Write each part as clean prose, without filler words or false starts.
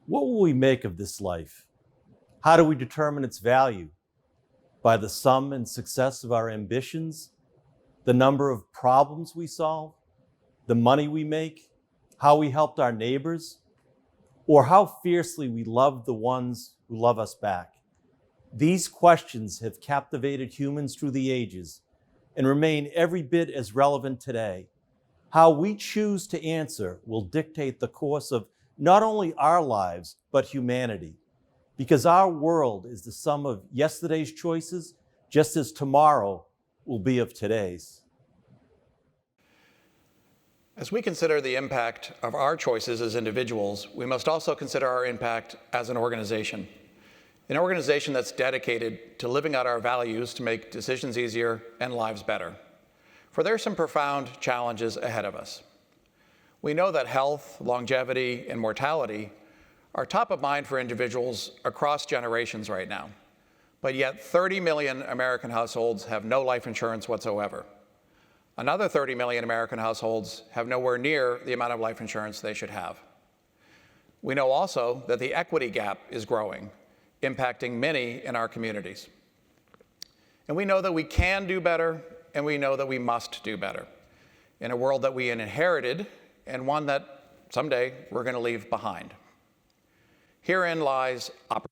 What will we make of this life? How do we determine its value? By the sum and success of our ambitions, the number of problems we solve, the money we make, how we helped our neighbors, or how fiercely we loved the ones who love us back? These questions have captivated humans through the ages and remain every bit as relevant today. How we choose to answer will dictate the course of not only our lives, but humanity. Because our world is the sum of yesterday's choices, just as tomorrow will be of today's. As we consider the impact of our choices as individuals, we must also consider our impact as an organization that's dedicated to living out our values to make decisions easier and lives better. For there are some profound challenges ahead of us. We know that health, longevity, and mortality are top of mind for individuals across generations right now, but yet 30 million American households have no life insurance whatsoever. Another 30 million American households have nowhere near the amount of life insurance they should have. We know also that the equity gap is growing, impacting many in our communities. And we know that we can do better, and we know that we must do better in a world that we inherited and one that someday we're going to leave behind. Herein lies opportunity.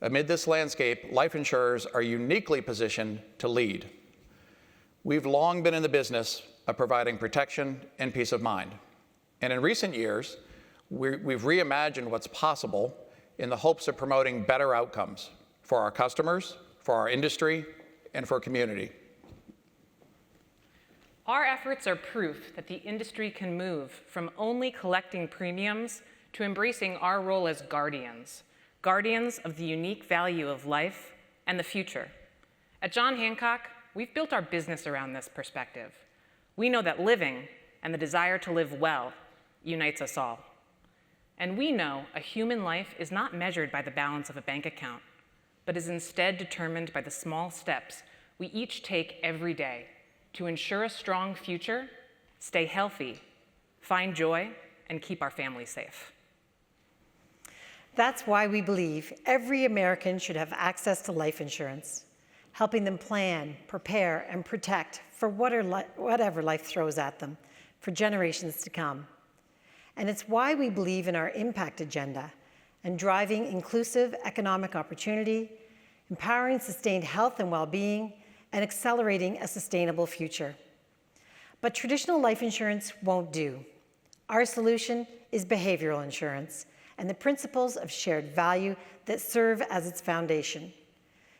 Amid this landscape, life insurers are uniquely positioned to lead. We've long been in the business of providing protection and peace of mind. And in recent years, we've reimagined what's possible in the hopes of promoting better outcomes for our customers, for our industry, and for community. Our efforts are proof that the industry can move from only collecting premiums to embracing our role as guardians of the unique value of life and the future. At John Hancock, we've built our business around this perspective. We know that living and the desire to live well unites us all. And we know a human life is not measured by the balance of a bank account, but is instead determined by the small steps we each take every day to ensure a strong future, stay healthy, find joy, and keep our families safe. That's why we believe every American should have access to life insurance, helping them plan, prepare, and protect for whatever life throws at them for generations to come. And it's why we believe in our impact agenda and driving inclusive economic opportunity, empowering sustained health and well-being, and accelerating a sustainable future. But traditional life insurance won't do. Our solution is behavioral insurance and the principles of shared value that serve as its foundation.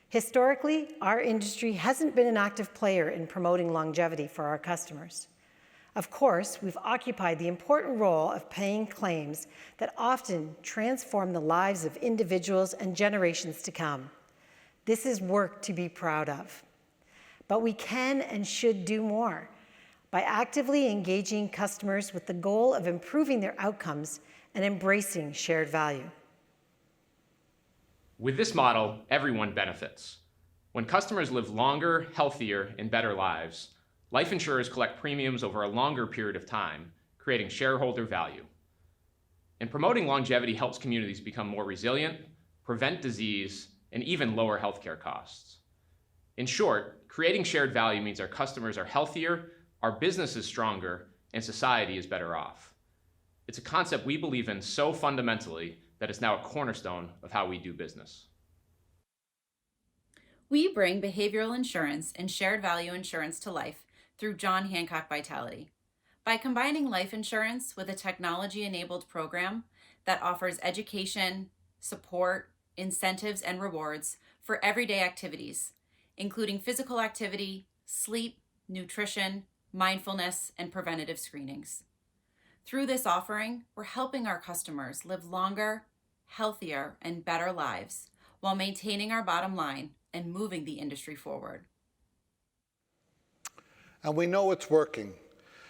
Historically, our industry hasn't been an active player in promoting longevity for our customers. Of course, we've occupied the important role of paying claims that often transform the lives of individuals and generations to come. This is work to be proud of. But we can and should do more by actively engaging customers with the goal of improving their outcomes and embracing shared value. With this model, everyone benefits. When customers live longer, healthier, and better lives, life insurers collect premiums over a longer period of time, creating shareholder value. And promoting longevity helps communities become more resilient, prevent disease, and even lower healthcare costs. In short, creating shared value means our customers are healthier, our business is stronger, and society is better off. It's a concept we believe in so fundamentally that it's now a cornerstone of how we do business. We bring behavioral insurance and shared value insurance to life through John Hancock Vitality. By combining life insurance with a technology-enabled program that offers education, support, incentives, and rewards for everyday activities, including physical activity, sleep, nutrition, mindfulness, and preventative screenings. Through this offering, we're helping our customers live longer, healthier, and better lives while maintaining our bottom line and moving the industry forward. And we know it's working.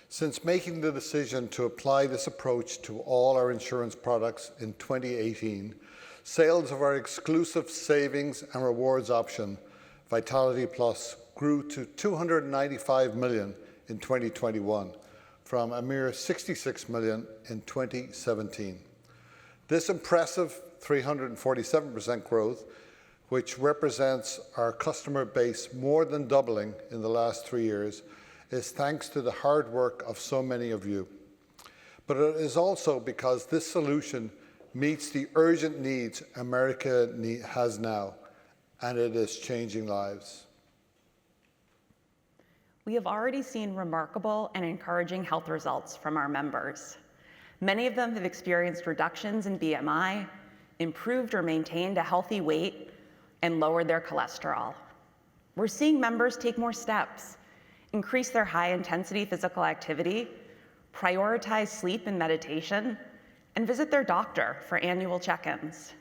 Since making the decision to apply this approach to all our insurance products in 2018, sales of our exclusive savings and rewards option, Vitality Plus, grew to $295 million in 2021, from a mere $66 million in 2017. This impressive 347% growth, which represents our customer base more than doubling in the last 3 years, is thanks to the hard work of so many of you. But it is also because this solution meets the urgent needs America has now, and it is changing lives. We have already seen remarkable and encouraging health results from our members. Many of them have experienced reductions in BMI, improved or maintained a healthy weight, and lowered their cholesterol. We're seeing members take more steps, increase their high-intensity physical activity, prioritize sleep and meditation, and visit their doctor for annual check-ins.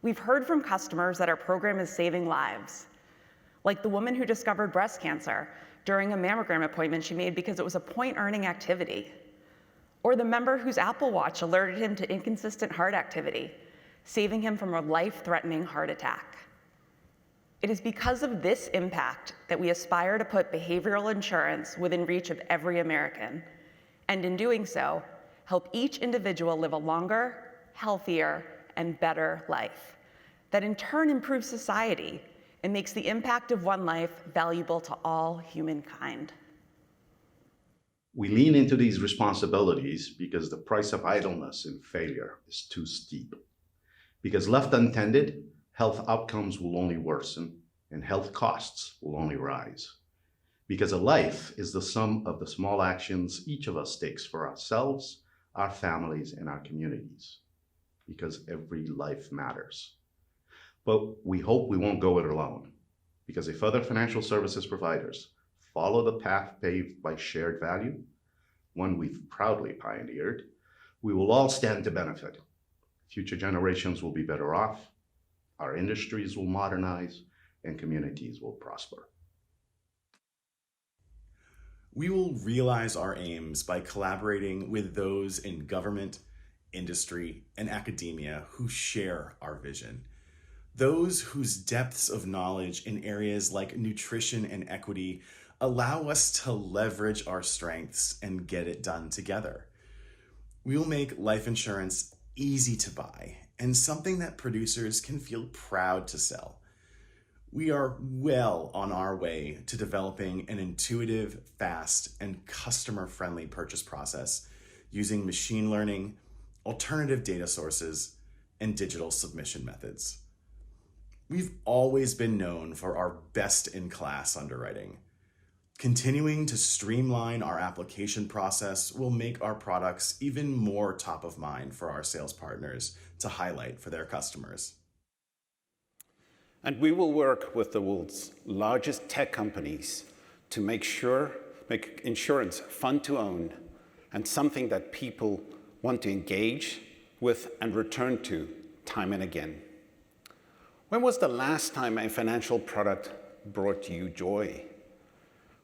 We've heard from customers that our program is saving lives, like the woman who discovered breast cancer during a mammogram appointment she made because it was a point-earning activity, or the member whose Apple Watch alerted him to inconsistent heart activity, saving him from a life-threatening heart attack. It is because of this impact that we aspire to put behavioral insurance within reach of every American, and in doing so, help each individual live a longer, healthier, and better life, that in turn improves society and makes the impact of one life valuable to all humankind. We lean into these responsibilities because the price of idleness and failure is too steep. Because left untended, health outcomes will only worsen and health costs will only rise. Because a life is the sum of the small actions each of us takes for ourselves, our families, and our communities. Because every life matters. But we hope we won't go it alone. Because if other financial services providers follow the path paved by shared value, one we've proudly pioneered, we will all stand to benefit. Future generations will be better off, our industries will modernize, and communities will prosper. We will realize our aims by collaborating with those in government, industry, and academia who share our vision. Those whose depths of knowledge in areas like nutrition and equity allow us to leverage our strengths and get it done together. We will make life insurance easy to buy and something that producers can feel proud to sell. We are well on our way to developing an intuitive, fast, and customer-friendly purchase process using machine learning, alternative data sources, and digital submission methods. We've always been known for our best-in-class underwriting. Continuing to streamline our application process will make our products even more top of mind for our sales partners to highlight for their customers. And we will work with the world's largest tech companies to make insurance fun to own and something that people want to engage with and return to time and again. When was the last time a financial product brought you joy?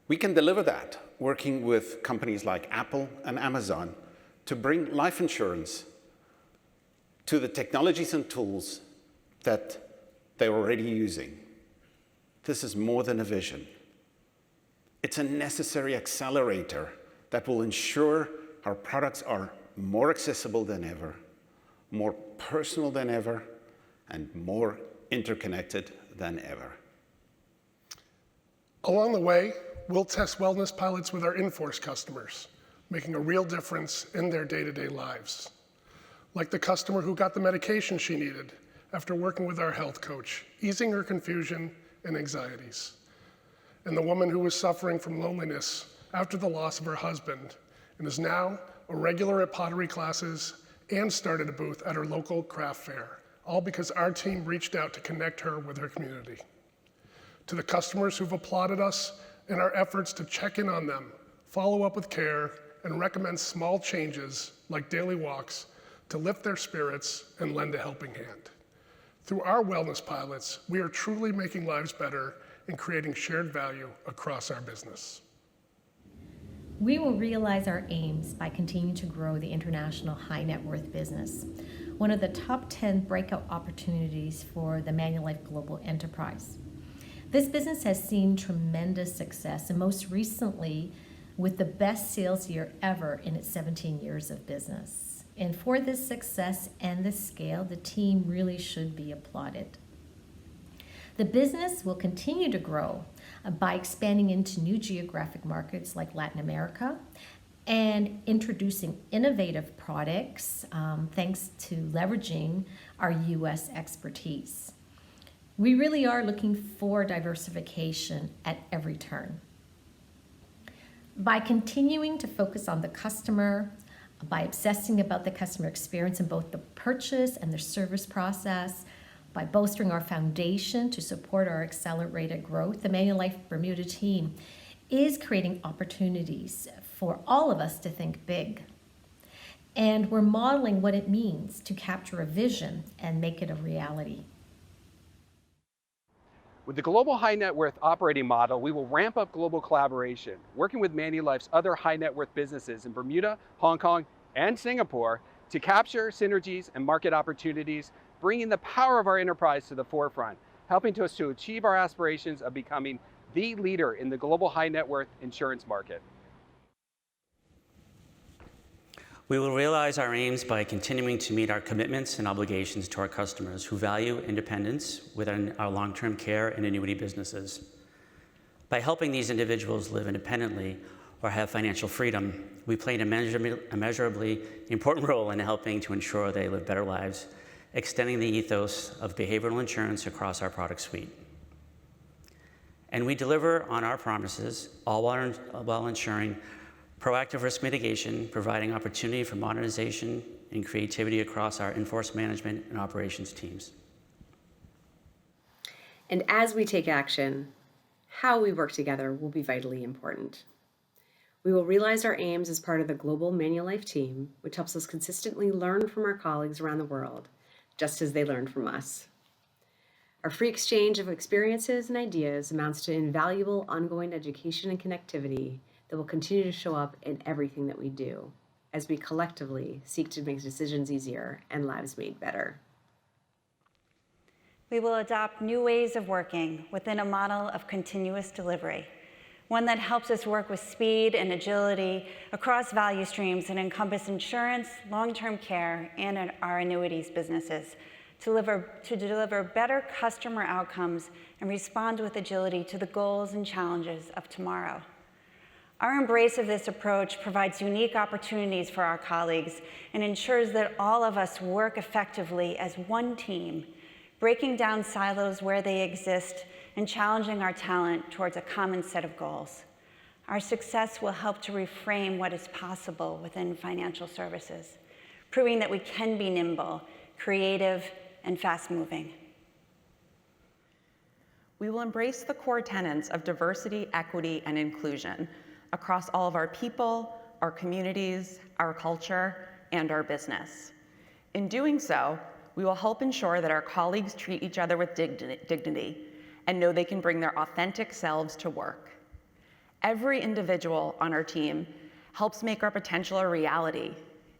We can deliver that, working with companies like Apple and Amazon to bring life insurance to the technologies and tools that they're already using. This is more than a vision. It's a necessary accelerator that will ensure our products are more accessible than ever, more personal than ever, and more interconnected than ever. Along the way, we'll test wellness pilots with our in-force customers, making a real difference in their day-to-day lives. Like the customer who got the medication she needed after working with our health coach, easing her confusion and anxieties. And the woman who was suffering from loneliness after the loss of her husband and is now a regular at pottery classes and started a booth at her local craft fair, all because our team reached out to connect her with her community. To the customers who've applauded us in our efforts to check in on them, follow up with care, and recommend small changes like daily walks to lift their spirits and lend a helping hand. Through our wellness pilots, we are truly making lives better and creating shared value across our business. We will realize our aims by continuing to grow the international high net worth business, one of the top 10 breakout opportunities for the Manulife Global Enterprise. This business has seen tremendous success, and most recently with the best sales year ever in its 17 years of business. And for this success and this scale, the team really should be applauded. The business will continue to grow by expanding into new geographic markets like Latin America and introducing innovative products thanks to leveraging our U.S. expertise. We really are looking for diversification at every turn. By continuing to focus on the customer, by obsessing about the customer experience in both the purchase and the service process, by bolstering our foundation to support our accelerated growth, the Manulife Bermuda team is creating opportunities for all of us to think big. And we're modeling what it means to capture a vision and make it a reality. With the Global High Net Worth operating model, we will ramp up global collaboration, working with Manulife's other high net worth businesses in Bermuda, Hong Kong, and Singapore to capture synergies and market opportunities, bringing the power of our enterprise to the forefront, helping us to achieve our aspirations of becoming the leader in the global high net worth insurance market. We will realize our aims by continuing to meet our commitments and obligations to our customers who value independence within our long-term care and annuity businesses. By helping these individuals live independently or have financial freedom, we play a measurably important role in helping to ensure they live better lives, extending the ethos of behavioral insurance across our product suite. And we deliver on our promises, all while ensuring proactive risk mitigation, providing opportunity for modernization and creativity across our in-force management and operations teams. And as we take action, how we work together will be vitally important. We will realize our aims as part of the global Manulife team, which helps us consistently learn from our colleagues around the world, just as they learn from us. Our free exchange of experiences and ideas amounts to invaluable ongoing education and connectivity that will continue to show up in everything that we do, as we collectively seek to make decisions easier and lives made better. We will adopt new ways of working within a model of continuous delivery, one that helps us work with speed and agility across value streams that encompass insurance, long-term care, and our annuities businesses to deliver better customer outcomes and respond with agility to the goals and challenges of tomorrow. Our embrace of this approach provides unique opportunities for our colleagues and ensures that all of us work effectively as one team, breaking down silos where they exist and challenging our talent towards a common set of goals. Our success will help to reframe what is possible within financial services, proving that we can be nimble, creative, and fast-moving. We will embrace the core tenets of diversity, equity, and inclusion across all of our people, our communities, our culture, and our business. In doing so, we will help ensure that our colleagues treat each other with dignity and know they can bring their authentic selves to work. Every individual on our team helps make our potential a reality,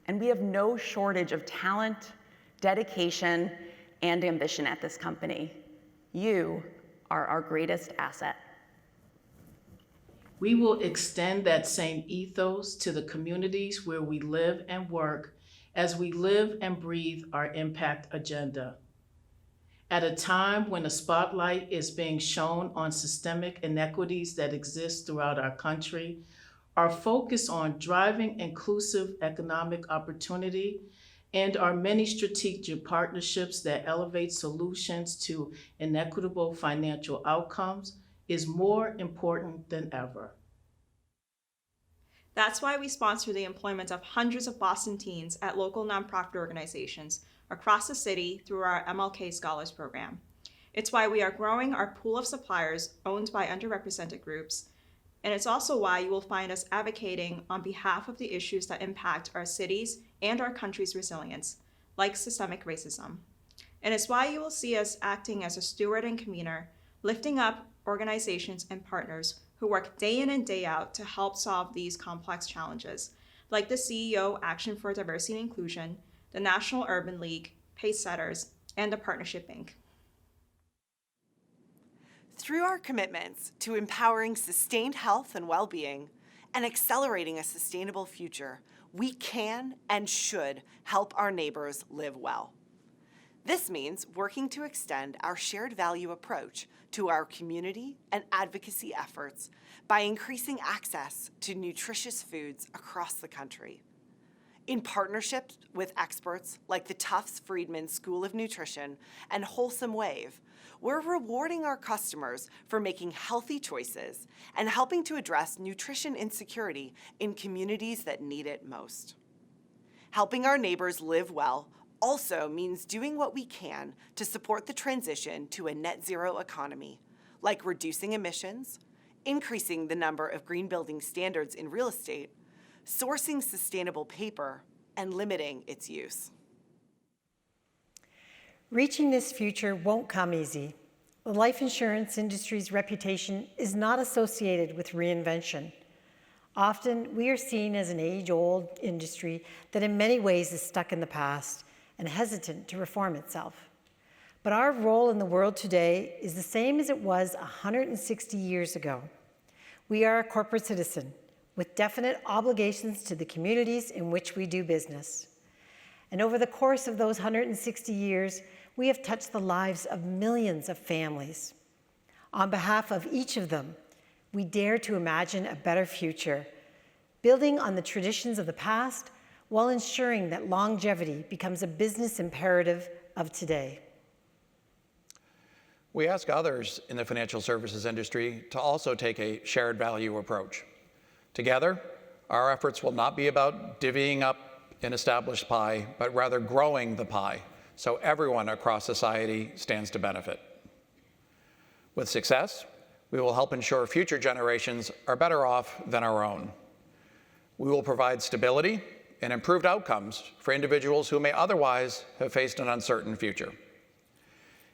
and we have no shortage of talent, dedication, and ambition at this company. You are our greatest asset. We will extend that same ethos to the communities where we live and work as we live and breathe our impact agenda. At a time when the spotlight is being shown on systemic inequities that exist throughout our country, our focus on driving inclusive economic opportunity and our many strategic partnerships that elevate solutions to inequitable financial outcomes is more important than ever. That's why we sponsor the employment of hundreds of Boston teens at local nonprofit organizations across the city through our MLK Scholars Program. It's why we are growing our pool of suppliers owned by underrepresented groups, and it's also why you will find us advocating on behalf of the issues that impact our cities and our country's resilience, like systemic racism. And it's why you will see us acting as a steward and convener, lifting up organizations and partners who work day in and day out to help solve these complex challenges, like the CEO Action for Diversity and Inclusion, the National Urban League, Pacesetters, and the Partnership Inc. Through our commitments to empowering sustained health and well-being and accelerating a sustainable future, we can and should help our neighbors live well. This means working to extend our shared value approach to our community and advocacy efforts by increasing access to nutritious foods across the country. In partnership with experts like the Tufts Friedman School of Nutrition and Wholesome Wave, we're rewarding our customers for making healthy choices and helping to address nutrition insecurity in communities that need it most. Helping our neighbors live well also means doing what we can to support the transition to a net zero economy, like reducing emissions, increasing the number of green building standards in real estate, sourcing sustainable paper, and limiting its use. Reaching this future won't come easy. The life insurance industry's reputation is not associated with reinvention. Often, we are seen as an age-old industry that in many ways is stuck in the past and hesitant to reform itself. But our role in the world today is the same as it was 160 years ago. We are a corporate citizen with definite obligations to the communities in which we do business. And over the course of those 160 years, we have touched the lives of millions of families. On behalf of each of them, we dare to imagine a better future, building on the traditions of the past while ensuring that longevity becomes a business imperative of today. We ask others in the financial services industry to also take a shared value approach. Together, our efforts will not be about divvying up an established pie, but rather growing the pie so everyone across society stands to benefit. With success, we will help ensure future generations are better off than our own. We will provide stability and improved outcomes for individuals who may otherwise have faced an uncertain future.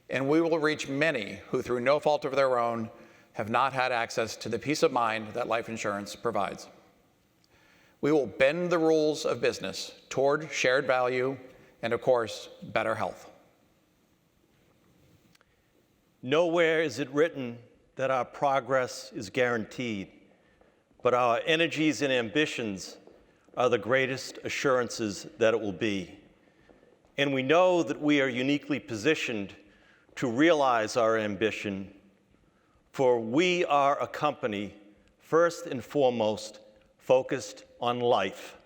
And we will reach many who, through no fault of their own, have not had access to the peace of mind that life insurance provides. We will bend the rules of business toward shared value and, of course, better health. Nowhere is it written that our progress is guaranteed, but our energies and ambitions are the greatest assurances that it will be. And we know that we are uniquely positioned to realize our ambition, for we are a company, first and foremost, focused on life.